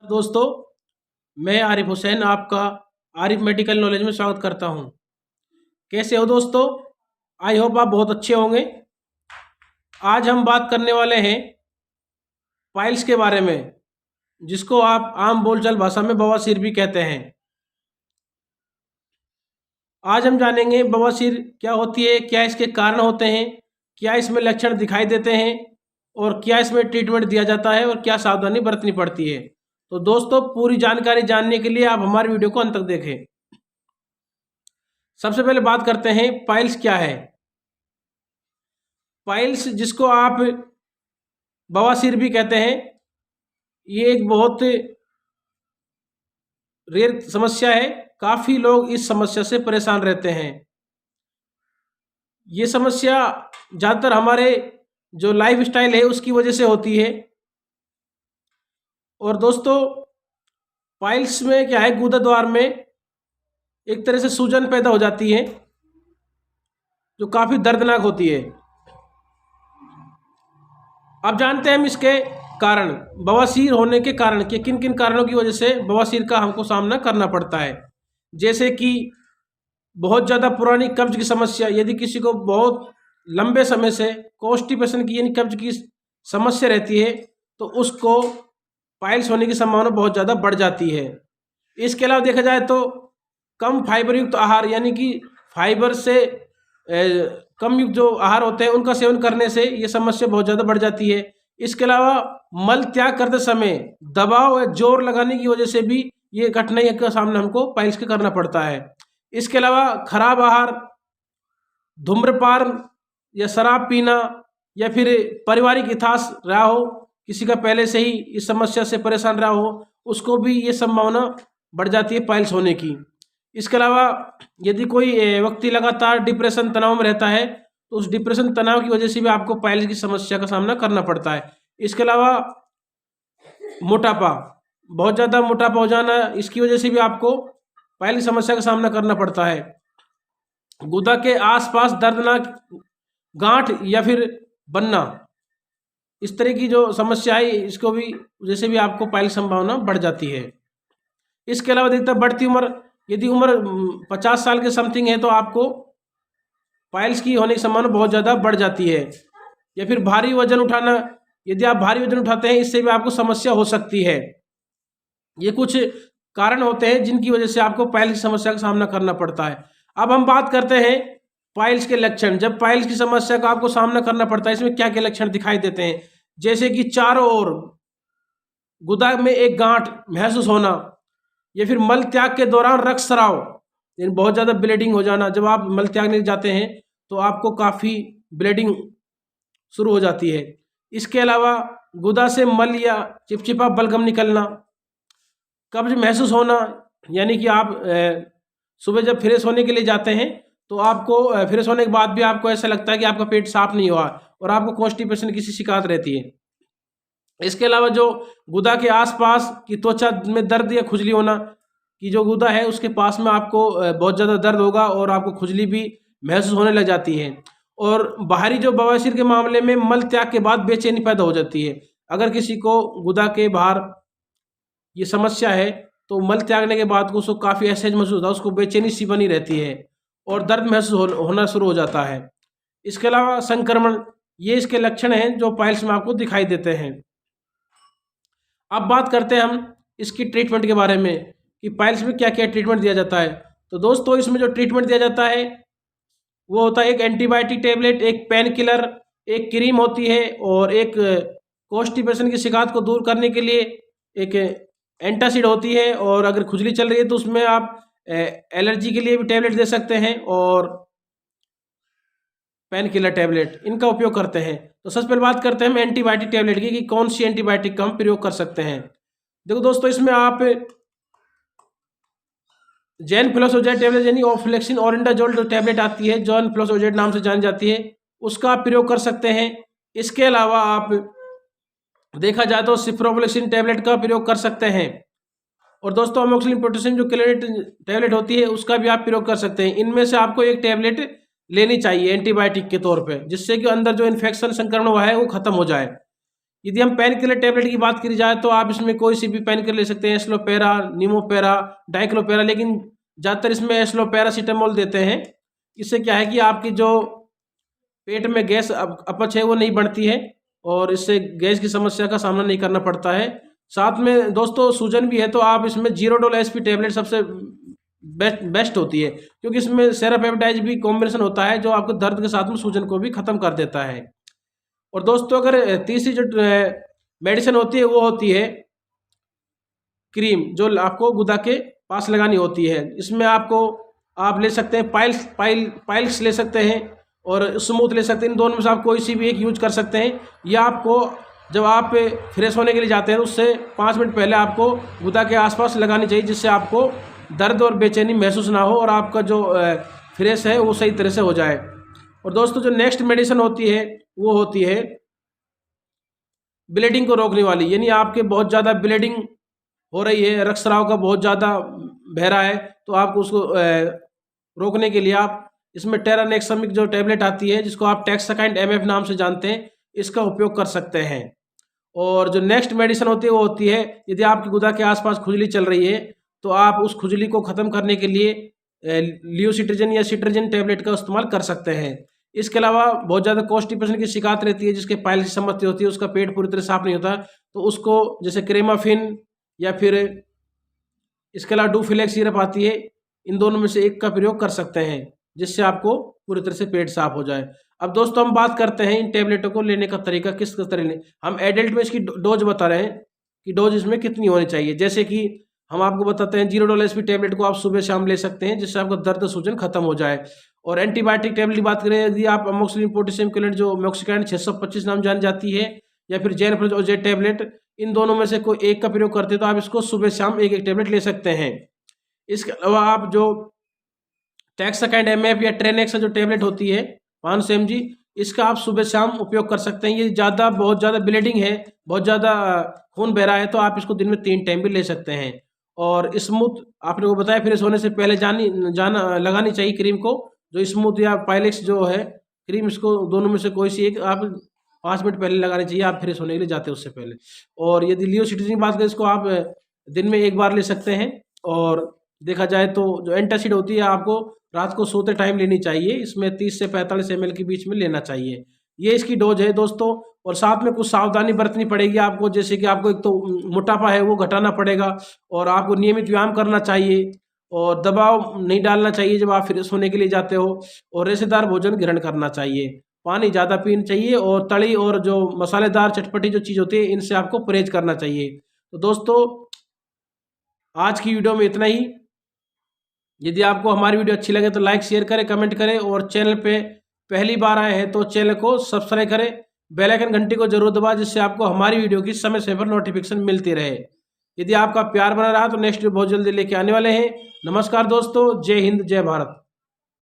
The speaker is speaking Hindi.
दोस्तों, मैं आरिफ हुसैन आपका आरिफ मेडिकल नॉलेज में स्वागत करता हूं। कैसे हो दोस्तों? आई होप आप बहुत अच्छे होंगे। आज हम बात करने वाले हैं पाइल्स के बारे में, जिसको आप आम बोलचाल भाषा में बवासीर भी कहते हैं। आज हम जानेंगे बवासीर क्या होती है, क्या इसके कारण होते हैं, क्या इसमें लक्षण दिखाई देते हैं और क्या इसमें ट्रीटमेंट दिया जाता है और क्या सावधानी बरतनी पड़ती है। तो दोस्तों, पूरी जानकारी जानने के लिए आप हमारे वीडियो को अंत तक देखें। सबसे पहले बात करते हैं पाइल्स क्या है। पाइल्स, जिसको आप बवासीर भी कहते हैं, ये एक बहुत रेयर समस्या है। काफ़ी लोग इस समस्या से परेशान रहते हैं। ये समस्या ज़्यादातर हमारे जो लाइफ स्टाइल है उसकी वजह से होती है। और दोस्तों, पाइल्स में क्या है, गुदा द्वार में एक तरह से सूजन पैदा हो जाती है जो काफ़ी दर्दनाक होती है। अब जानते हैं हम इसके कारण, बवासीर होने के कारण, कि किन किन कारणों की वजह से बवासीर का हमको सामना करना पड़ता है। जैसे कि बहुत ज़्यादा पुरानी कब्ज की समस्या, यदि किसी को बहुत लंबे समय से कॉन्स्टिपेशन की यानी कब्ज की समस्या रहती है तो उसको पाइल्स होने की संभावना बहुत ज़्यादा बढ़ जाती है। इसके अलावा देखा जाए तो कम फाइबर युक्त आहार, यानी कि फाइबर से कम युक्त जो आहार होते हैं उनका सेवन करने से ये समस्या बहुत ज़्यादा बढ़ जाती है। इसके अलावा मल त्याग करते समय दबाव या जोर लगाने की वजह से भी ये कठिनाई का सामना हमको पाइल्स के करना पड़ता है। इसके अलावा खराब आहार, धूम्रपान या शराब पीना, या फिर पारिवारिक इतिहास रहा हो, किसी का पहले से ही इस समस्या से परेशान रहा हो, उसको भी ये संभावना बढ़ जाती है पाइल्स होने की। इसके अलावा यदि कोई व्यक्ति लगातार डिप्रेशन, तनाव में रहता है तो उस डिप्रेशन, तनाव की वजह से भी आपको पाइल्स की समस्या का सामना करना पड़ता है। इसके अलावा मोटापा, बहुत ज़्यादा मोटापा हो जाना, इसकी वजह से भी आपको पाइल्स की समस्या का सामना करना पड़ता है। गुदा के आसपास दर्दनाक गांठ या फिर बनना, इस तरह की जो समस्या है, इसको भी जैसे भी आपको पाइल्स संभावना बढ़ जाती है। इसके अलावा देखता बढ़ती उम्र, यदि उम्र 50 साल के समथिंग है तो आपको पाइल्स की होने की संभावना बहुत ज़्यादा बढ़ जाती है। या फिर भारी वजन उठाना, यदि आप भारी वजन उठाते हैं इससे भी आपको समस्या हो सकती है। ये कुछ कारण होते हैं जिनकी वजह से आपको पाइल्स की समस्या का सामना करना पड़ता है। अब हम बात करते हैं पाइल्स के लक्षण। जब पाइल्स की समस्या का आपको सामना करना पड़ता है, इसमें क्या क्या लक्षण दिखाई देते हैं। जैसे कि चारों ओर गुदा में एक गांठ महसूस होना, या फिर मल त्याग के दौरान रक्तस्राव, यानी बहुत ज़्यादा ब्लीडिंग हो जाना। जब आप मल त्यागने जाते हैं तो आपको काफ़ी ब्लीडिंग शुरू हो जाती है। इसके अलावा गुदा से मल या चिपचिपा बलगम निकलना, कब्ज महसूस होना, यानी कि आप सुबह जब फ्रेश होने के लिए जाते हैं तो आपको फ्रेश होने के बाद भी आपको ऐसा लगता है कि आपका पेट साफ नहीं हुआ और आपको कॉन्स्टिपेशन की शिकायत रहती है। इसके अलावा जो गुदा के आसपास की त्वचा में दर्द या खुजली होना, कि जो गुदा है उसके पास में आपको बहुत ज़्यादा दर्द होगा और आपको खुजली भी महसूस होने लग जाती है। और बाहरी जो बवासीर के मामले में मल त्याग के बाद बेचैनी पैदा हो जाती है। अगर किसी को गुदा के बाहर ये समस्या है तो मल त्यागने के बाद उसको काफ़ी असहज महसूस होता है, उसको बेचैनी सी बनी रहती है और दर्द महसूस होना शुरू हो जाता है। इसके अलावा संक्रमण, ये इसके लक्षण हैं जो पाइल्स में आपको दिखाई देते हैं। अब बात करते हैं हम इसकी ट्रीटमेंट के बारे में कि पाइल्स में क्या क्या ट्रीटमेंट दिया जाता है। तो दोस्तों, इसमें जो ट्रीटमेंट दिया जाता है वो होता है एक एंटीबायोटिक टेबलेट, एक पेन किलर, एक क्रीम होती है, और एक कॉन्स्टिपेशन की शिकायत को दूर करने के लिए एक एंटासिड होती है। और अगर खुजली चल रही है तो उसमें आप एलर्जी के लिए भी टेबलेट दे सकते हैं और पेन किलर टेबलेट, इनका उपयोग करते हैं। तो सबसे पहले बात करते हैं हम एंटीबायोटिक टेबलेट की, कि कौन सी एंटीबायोटिक का हम प्रयोग कर सकते हैं। देखो दोस्तों, इसमें आप जैनफ्लोक्सोजेड टेबलेट, यानी ऑफ्लेक्सिन ओरिंडाजोल जो टेबलेट आती है, जैनफ्लोक्सोजेड नाम से जानी जाती है, उसका आप प्रयोग कर सकते हैं। इसके अलावा आप देखा जाए तो सिप्रोफ्लोक्सिन टेबलेट का प्रयोग कर सकते हैं। और दोस्तों, अमोक्सिलिन पोटेशियम जो क्लोरेट टेबलेट होती है उसका भी आप प्रयोग कर सकते हैं। इनमें से आपको एक टेबलेट लेनी चाहिए एंटीबायोटिक के तौर पे, जिससे कि अंदर जो इन्फेक्शन, संक्रमण हुआ है वो खत्म हो जाए। यदि हम पेन किलर टेबलेट की बात करी जाए तो आप इसमें कोई सी भी पेन किलर ले सकते हैं, एस्लोपेरा, नीमोपेरा, डाइक्लोपेरा, लेकिन ज़्यादातर इसमें एस्लोपेरासिटामोल देते हैं। इससे क्या है कि आपकी जो पेट में गैस अपच है वो नहीं बढ़ती है और इससे गैस की समस्या का सामना नहीं करना पड़ता है। साथ में दोस्तों सूजन भी है तो आप इसमें जीरोडोल एसपी टेबलेट सबसे बेस्ट होती है, क्योंकि इसमें सेरापेप्टाइज भी कॉम्बिनेशन होता है जो आपको दर्द के साथ में सूजन को भी ख़त्म कर देता है। और दोस्तों अगर तीसरी जो मेडिसिन होती है वो होती है क्रीम, जो आपको गुदा के पास लगानी होती है। इसमें आप ले सकते हैं पाइल्स ले सकते हैं और स्मूथ ले सकते हैं। इन दोनों में से आप कोई सी भी एक यूज कर सकते हैं। या आपको जब आप फ्रेश होने के लिए जाते हैं तो उससे 5 मिनट पहले आपको गुदा के आसपास लगानी चाहिए, जिससे आपको दर्द और बेचैनी महसूस ना हो और आपका जो फ्रेश है वो सही तरह से हो जाए। और दोस्तों जो नेक्स्ट मेडिसिन होती है वो होती है ब्लीडिंग को रोकने वाली, यानी आपके बहुत ज़्यादा ब्लीडिंग हो रही है, रक्तस्राव का बहुत ज़्यादा बह रहा है, तो आपको उसको रोकने के लिए आप इसमें टेरानेक्सामिक जो टैबलेट आती है, जिसको आप टेक्साकाइंड MF नाम से जानते हैं, इसका उपयोग कर सकते हैं। और जो नेक्स्ट मेडिसिन होती है वो होती है, यदि आपकी गुदा के आसपास खुजली चल रही है तो आप उस खुजली को ख़त्म करने के लिए लियोसिट्रिजिन या सिट्रिजिन टैबलेट का इस्तेमाल कर सकते हैं। इसके अलावा बहुत ज़्यादा कॉन्स्टिपेशन की शिकायत रहती है, जिसके पाइल्स की समस्या होती है, उसका पेट पूरी तरह साफ नहीं होता, तो उसको जैसे क्रेमाफिन या फिर इसके अलावा डूफिलेक्स सिरप आती है, इन दोनों में से एक का प्रयोग कर सकते हैं, जिससे आपको पूरी तरह से पेट साफ हो जाए। अब दोस्तों हम बात करते हैं इन टेबलेटों को लेने का तरीका, किस तरह लें। हम एडल्ट में इसकी डोज बता रहे हैं कि डोज इसमें कितनी होनी चाहिए। जैसे कि हम आपको बताते हैं जीरोडोल एसपी टैबलेट को आप सुबह शाम ले सकते हैं, जिससे आपका दर्द सूजन खत्म हो जाए। और एंटीबायोटिक टैबलेट की बात करें, यदि आप अमोक्सिलिन पोटेशियम क्विलेंट जो मोक्सिकैंड 625 नाम जानी जाती है, या फिर जेनफ्लोज और जेट टैबलेट, इन दोनों में से कोई एक का प्रयोग करते हैं तो आप इसको सुबह शाम एक टैबलेट ले सकते हैं। इसके अलावा आप जो टेक्साकाइंड MF या ट्रेनेक्स जो टैबलेट होती है 500 mg, इसका आप सुबह शाम उपयोग कर सकते हैं। ये बहुत ज़्यादा ब्लीडिंग है, बहुत ज़्यादा खून बह रहा है, तो आप इसको दिन में 3 टाइम भी ले सकते हैं। और स्मूथ आपने को बताया फ्रेश होने से पहले लगानी चाहिए क्रीम को, जो स्मूथ या पाइलेक्स जो है क्रीम, इसको दोनों में से कोई सी एक आप 5 मिनट पहले लगानी चाहिए, आप फ्रेश होने के लिए जाते हैं उससे पहले। और यदि लियोसिट्रिजिन की बात करें, इसको आप दिन में 1 बार ले सकते हैं। और देखा जाए तो जो एंटासिड होती है आपको रात को सोते टाइम लेनी चाहिए, इसमें 30 से 45 ml के बीच में लेना चाहिए। ये इसकी डोज है दोस्तों। और साथ में कुछ सावधानी बरतनी पड़ेगी आपको, जैसे कि आपको एक तो मोटापा है वो घटाना पड़ेगा, और आपको नियमित व्यायाम करना चाहिए, और दबाव नहीं डालना चाहिए जब आप फ्रेश होने के लिए जाते हो, और रेशेदार भोजन ग्रहण करना चाहिए, पानी ज़्यादा पीना चाहिए, और तली और जो मसालेदार चटपटी जो चीज़ होती है इनसे आपको परहेज करना चाहिए। तो दोस्तों आज की वीडियो में इतना ही। यदि आपको हमारी वीडियो अच्छी लगे तो लाइक शेयर करें, कमेंट करें, और चैनल पे पहली बार आए हैं तो चैनल को सब्सक्राइब करें, बेल आइकन घंटी को जरूर दबाएं, जिससे आपको हमारी वीडियो की समय समय पर नोटिफिकेशन मिलती रहे। यदि आपका प्यार बना रहा तो नेक्स्ट वीडियो बहुत जल्दी लेके आने वाले हैं। नमस्कार दोस्तों, जय हिंद, जय भारत।